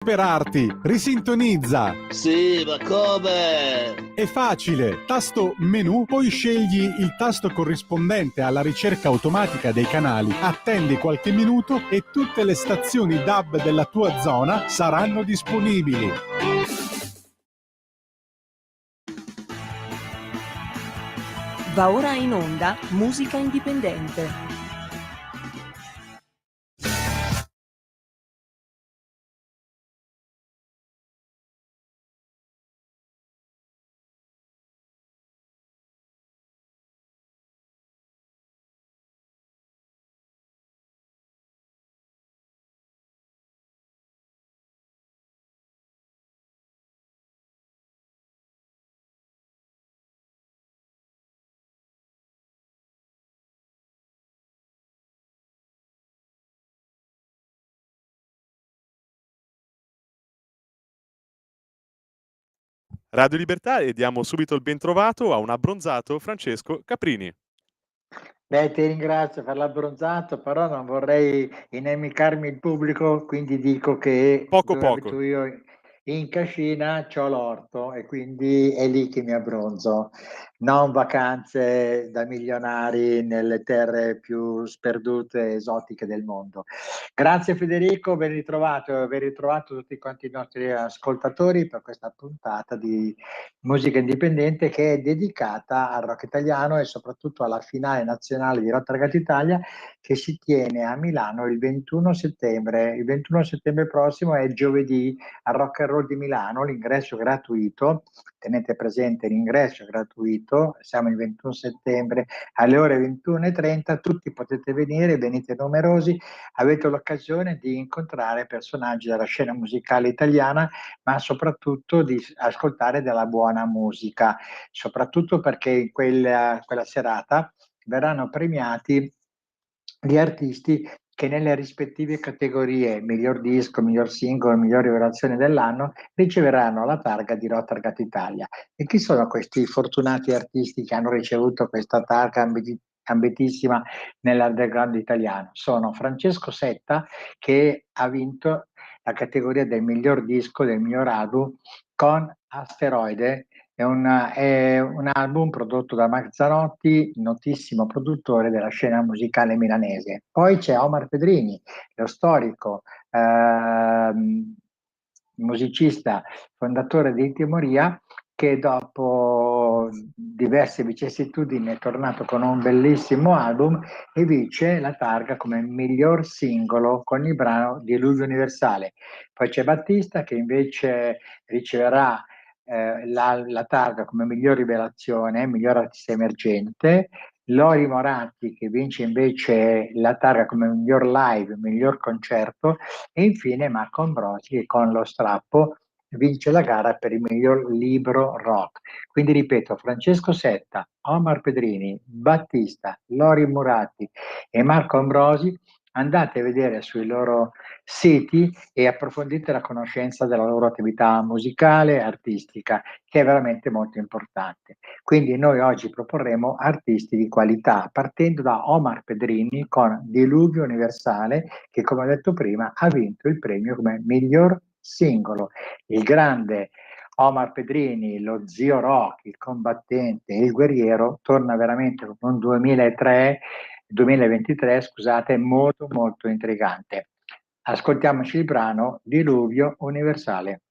recuperarti, risintonizza. Sì, ma come? È facile, tasto menu, poi scegli il tasto corrispondente alla ricerca automatica dei canali, attendi qualche minuto e tutte le stazioni DAB della tua zona saranno disponibili. Va ora in onda Musica Indipendente. Radio Libertà e diamo subito il bentrovato a un abbronzato Francesco Caprini. Beh, ti ringrazio per l'abbronzato, però non vorrei inimicarmi il pubblico, quindi dico che Poco dove poco. abito io in cascina c'ho l'orto e quindi è lì che mi abbronzo, non vacanze da milionari nelle terre più sperdute e esotiche del mondo. Grazie Federico, ben ritrovato tutti quanti i nostri ascoltatori per questa puntata di musica indipendente che è dedicata al rock italiano e soprattutto alla finale nazionale di Rock Ragazzi Italia che si tiene a Milano il 21 settembre. Il 21 settembre prossimo è giovedì al Rock and Roll di Milano, l'ingresso è gratuito, tenete presente l'ingresso è gratuito, siamo il 21 settembre alle ore 21:30, tutti potete venire, venite numerosi, avete l'occasione di incontrare personaggi della scena musicale italiana ma soprattutto di ascoltare della buona musica, soprattutto perché in quella serata verranno premiati gli artisti che nelle rispettive categorie miglior disco, miglior singolo, miglior rivelazione dell'anno riceveranno la targa di Rotargat Italia. E chi sono questi fortunati artisti che hanno ricevuto questa targa ambitissima nell'underground italiano? Sono Francesco Setta che ha vinto la categoria del miglior disco, del miglior album con Asteroide, è un album prodotto da Max Zanotti, notissimo produttore della scena musicale milanese. Poi c'è Omar Pedrini, lo storico musicista, fondatore di Timoria, che dopo diverse vicissitudini è tornato con un bellissimo album e vince la targa come miglior singolo con il brano Diluvio Universale. Poi c'è Battista che invece riceverà la targa come miglior rivelazione, miglior artista emergente, Lori Moratti che vince invece la targa come miglior live, miglior concerto e infine Marco Ambrosi che con Lo Strappo vince la gara per il miglior libro rock. Quindi ripeto, Francesco Setta, Omar Pedrini, Battista, Lori Moratti e Marco Ambrosi, andate a vedere sui loro siti e approfondite la conoscenza della loro attività musicale, artistica, che è veramente molto importante. Quindi noi oggi proporremo artisti di qualità, partendo da Omar Pedrini con Diluvio Universale, che come ho detto prima ha vinto il premio come miglior singolo. Il grande Omar Pedrini, lo zio rock, il combattente, il guerriero, torna veramente con un 2023, scusate, molto molto intrigante. Ascoltiamoci il brano Diluvio Universale.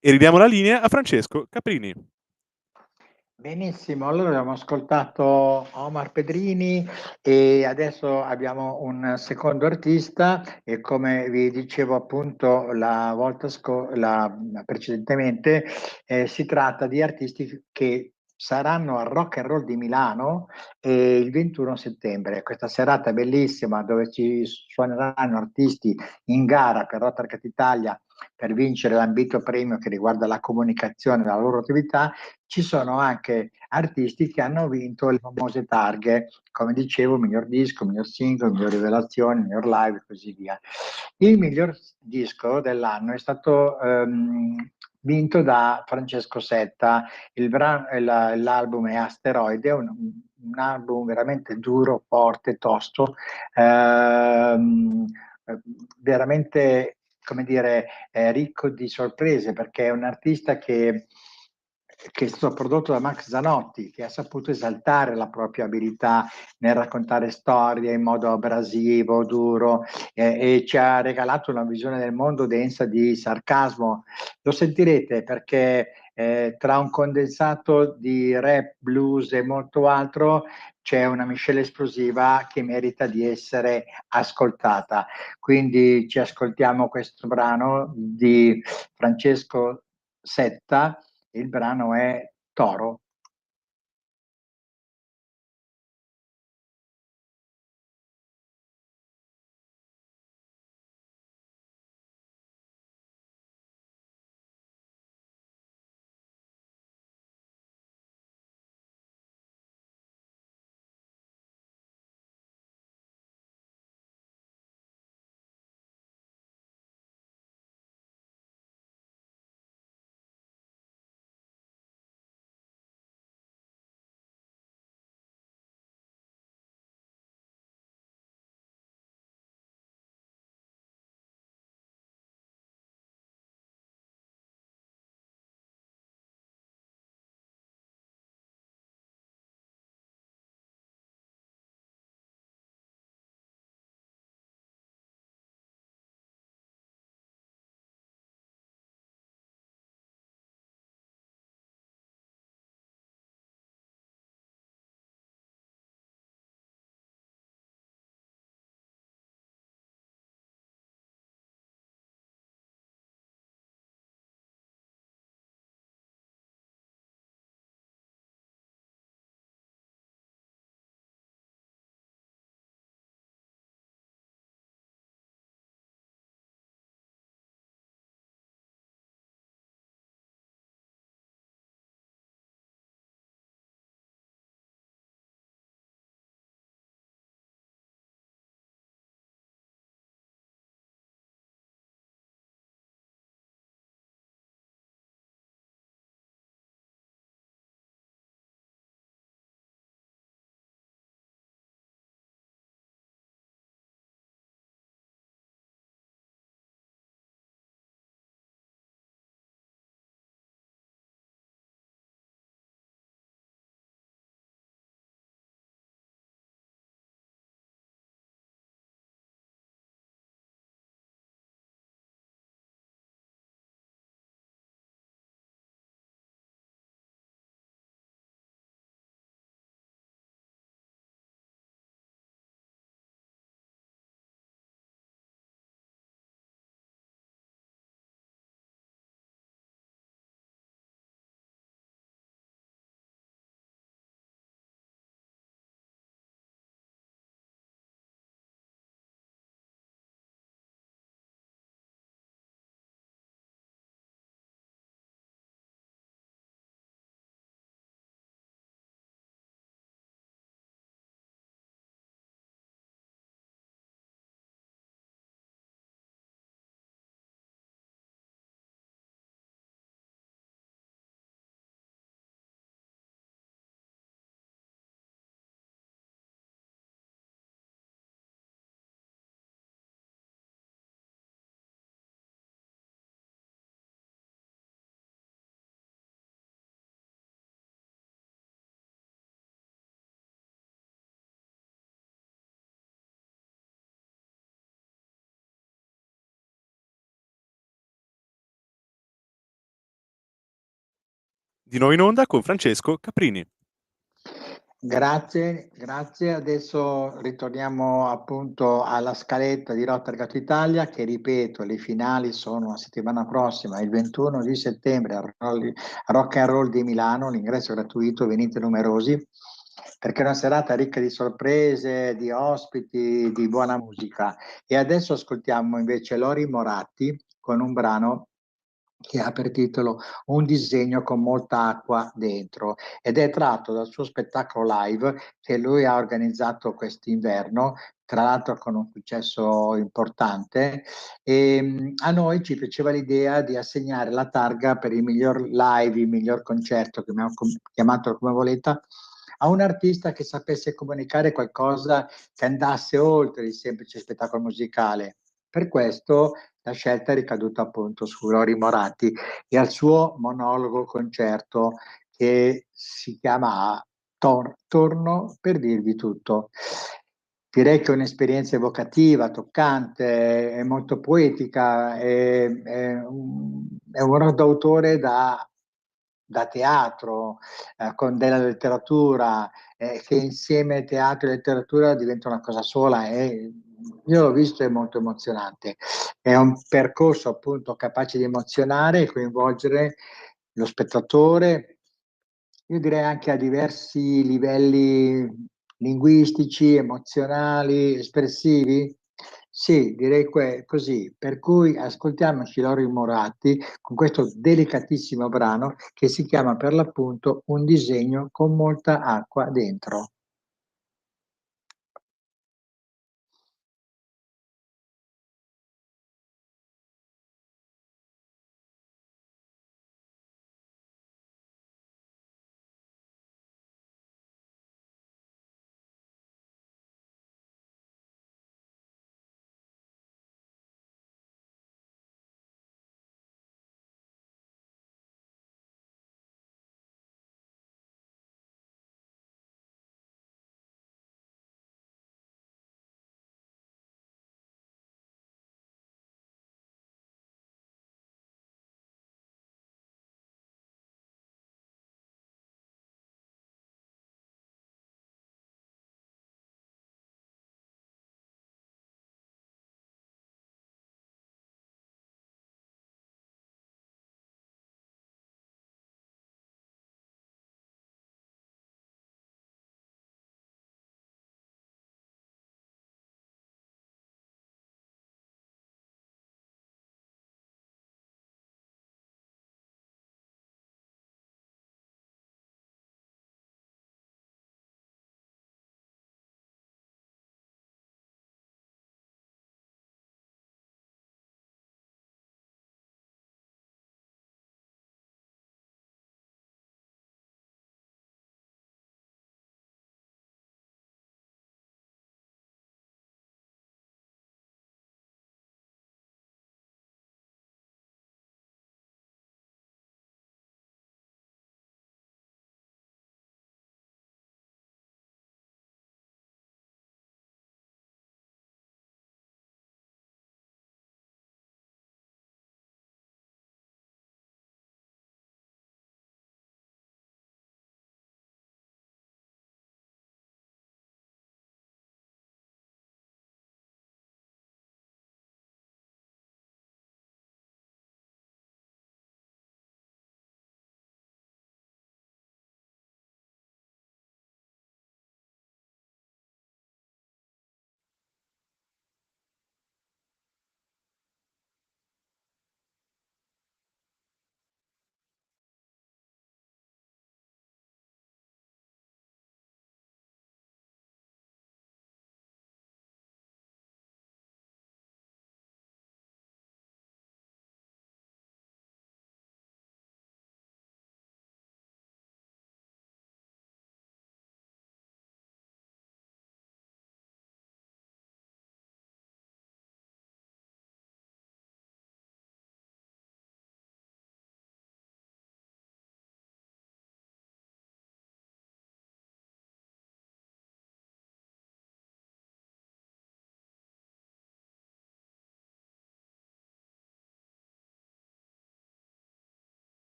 E ridiamo la linea a Francesco Caprini. Benissimo, allora abbiamo ascoltato Omar Pedrini e adesso abbiamo un secondo artista e come vi dicevo appunto precedentemente, si tratta di artisti che saranno al Rock and Roll di Milano il 21 settembre. Questa serata bellissima dove ci suoneranno artisti in gara per Rotterdam Italia per vincere l'ambito premio che riguarda la comunicazione della loro attività. Ci sono anche artisti che hanno vinto le famose targhe, come dicevo, miglior disco, miglior singolo, miglior rivelazione, miglior live e così via. Il miglior disco dell'anno è stato vinto da Francesco Setta. L'album è Asteroide, un album veramente duro, forte, tosto, veramente, come dire, ricco di sorprese perché è un artista che è stato prodotto da Max Zanotti, che ha saputo esaltare la propria abilità nel raccontare storie in modo abrasivo, duro, e ci ha regalato una visione del mondo densa di sarcasmo. Lo sentirete perché tra un condensato di rap, blues e molto altro c'è una miscela esplosiva che merita di essere ascoltata. Quindi ci ascoltiamo questo brano di Francesco Setta. Il brano è Toro. Di nuovo in onda con Francesco Caprini. Grazie, grazie. Adesso ritorniamo appunto alla scaletta di Rotterdam Italia, che ripeto, le finali sono la settimana prossima, il 21 di settembre a Rock and Roll di Milano, l'ingresso è gratuito, venite numerosi, perché è una serata ricca di sorprese, di ospiti, di buona musica. E adesso ascoltiamo invece Lori Moratti con un brano che ha per titolo Un disegno con molta acqua dentro, ed è tratto dal suo spettacolo live che lui ha organizzato quest'inverno, tra l'altro con un successo importante. E a noi ci piaceva l'idea di assegnare la targa per il miglior live, il miglior concerto, chiamatelo come volete, a un artista che sapesse comunicare qualcosa che andasse oltre il semplice spettacolo musicale. Per questo la scelta è ricaduta appunto su Lori Moratti e al suo monologo concerto che si chiama Torno per dirvi tutto. Direi che è un'esperienza evocativa, toccante, è molto poetica, è un lavoro d'autore da teatro, con della letteratura, che insieme teatro e letteratura diventa una cosa sola. E io l'ho visto, è molto emozionante. È un percorso appunto capace di emozionare e coinvolgere lo spettatore, io direi anche a diversi livelli linguistici, emozionali, espressivi. Sì, direi così. Per cui ascoltiamoci Lori Moratti con questo delicatissimo brano che si chiama per l'appunto Un disegno con molta acqua dentro.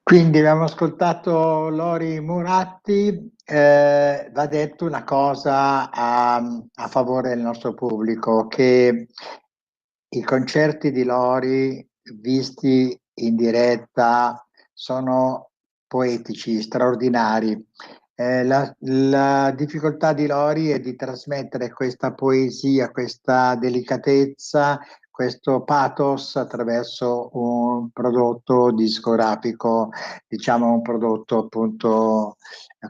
Quindi abbiamo ascoltato Lori Muratti, va detto una cosa a favore del nostro pubblico, che i concerti di Lori visti in diretta sono poetici, straordinari. La difficoltà di Lori è di trasmettere questa poesia, questa delicatezza, questo pathos attraverso un prodotto discografico, diciamo un prodotto appunto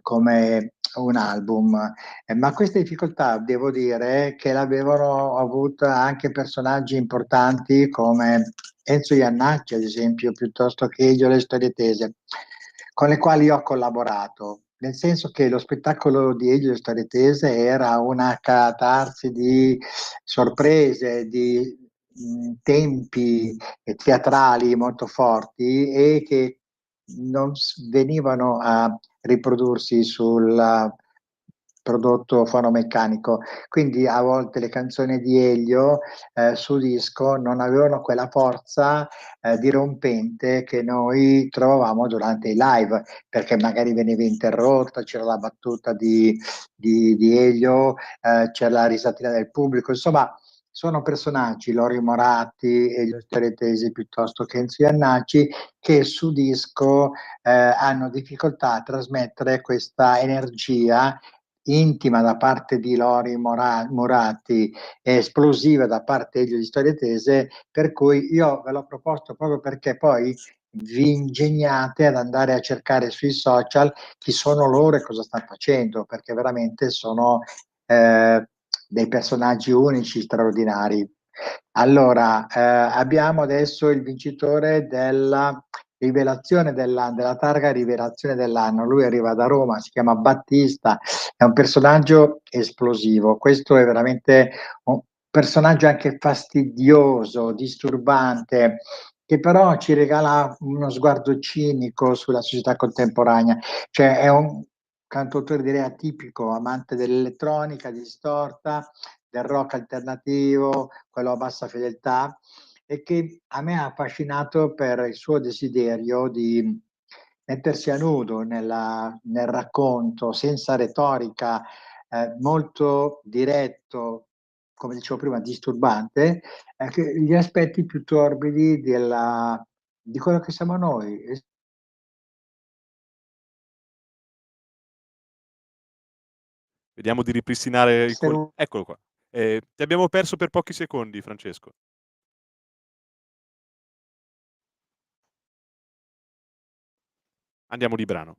come un album. Ma queste difficoltà devo dire che l'avevano avuta anche personaggi importanti come Enzo Iannacci, ad esempio, piuttosto che Elio Le Storie Tese, con le quali ho collaborato. Nel senso che lo spettacolo di Elio Le Storie Tese era una catarsi di sorprese, di tempi teatrali molto forti e che non venivano a riprodursi sul prodotto fonomeccanico. Quindi a volte le canzoni di Elio su disco non avevano quella forza dirompente che noi trovavamo durante i live, perché magari veniva interrotta, c'era la battuta di Elio, c'era la risatina del pubblico, insomma sono personaggi, Lori Moratti e gli Storie Tesi piuttosto che Enzo Iannacci, che su disco hanno difficoltà a trasmettere questa energia intima da parte di Lori Moratti e esplosiva da parte degli Storie Tese, per cui io ve l'ho proposto proprio perché poi vi ingegnate ad andare a cercare sui social chi sono loro e cosa stanno facendo, perché veramente sono dei personaggi unici, straordinari. Allora, abbiamo adesso il vincitore della della targa rivelazione dell'anno. Lui arriva da Roma, si chiama Battista, è un personaggio esplosivo. Questo è veramente un personaggio anche fastidioso, disturbante, che però ci regala uno sguardo cinico sulla società contemporanea. Cioè è un cantautore direi atipico, amante dell'elettronica distorta, del rock alternativo, quello a bassa fedeltà, e che a me ha affascinato per il suo desiderio di mettersi a nudo nel racconto, senza retorica, molto diretto, come dicevo prima, disturbante, gli aspetti più torbidi di quello che siamo noi. Vediamo di ripristinare il Essere eccolo qua. Ti abbiamo perso per pochi secondi, Francesco. Andiamo di brano.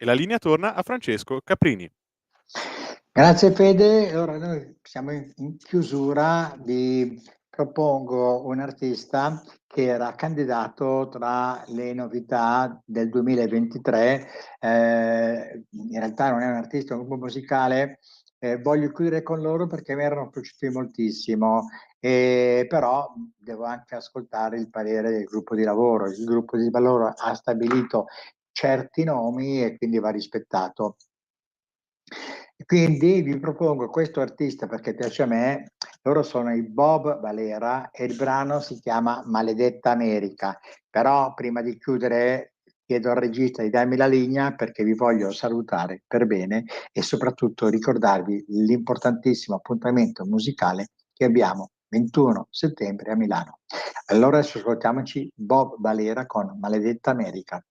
E la linea torna a Francesco Caprini. Grazie Fede, ora noi siamo in chiusura, vi propongo un artista che era candidato tra le novità del 2023, in realtà non è un artista, è un gruppo musicale, voglio chiudere con loro perché mi erano piaciuti moltissimo, però devo anche ascoltare il parere del gruppo di lavoro, il gruppo di lavoro ha stabilito certi nomi e quindi va rispettato. Quindi vi propongo questo artista perché piace a me, loro sono i Bob Valera e il brano si chiama Maledetta America, però prima di chiudere chiedo al regista di darmi la linea perché vi voglio salutare per bene e soprattutto ricordarvi l'importantissimo appuntamento musicale che abbiamo 21 settembre a Milano. Allora ascoltiamoci Bob Valera con Maledetta America.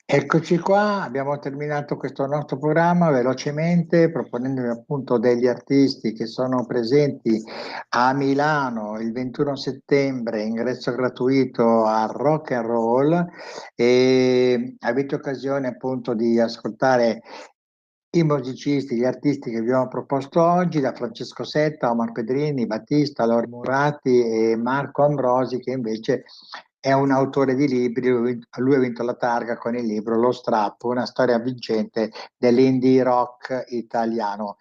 Eccoci qua, abbiamo terminato questo nostro programma velocemente proponendovi appunto degli artisti che sono presenti a Milano il 21 settembre, ingresso gratuito al Rock and Roll e avete occasione appunto di ascoltare i musicisti, gli artisti che vi ho proposto oggi, da Francesco Setta, Omar Pedrini, Battista, Lori Murati e Marco Ambrosi, che invece è un autore di libri. Lui ha vinto la targa con il libro Lo Strappo, una storia vincente dell'indie rock italiano.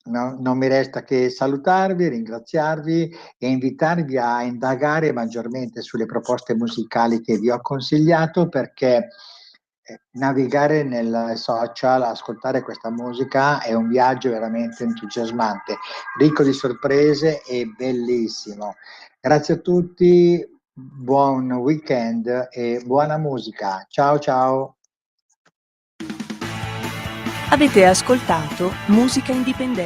Non mi resta che salutarvi, ringraziarvi e invitarvi a indagare maggiormente sulle proposte musicali che vi ho consigliato, perché navigare nel social, ascoltare questa musica è un viaggio veramente entusiasmante, ricco di sorprese e bellissimo. Grazie a tutti, buon weekend e buona musica. Ciao ciao. Avete ascoltato Musica Indipendente.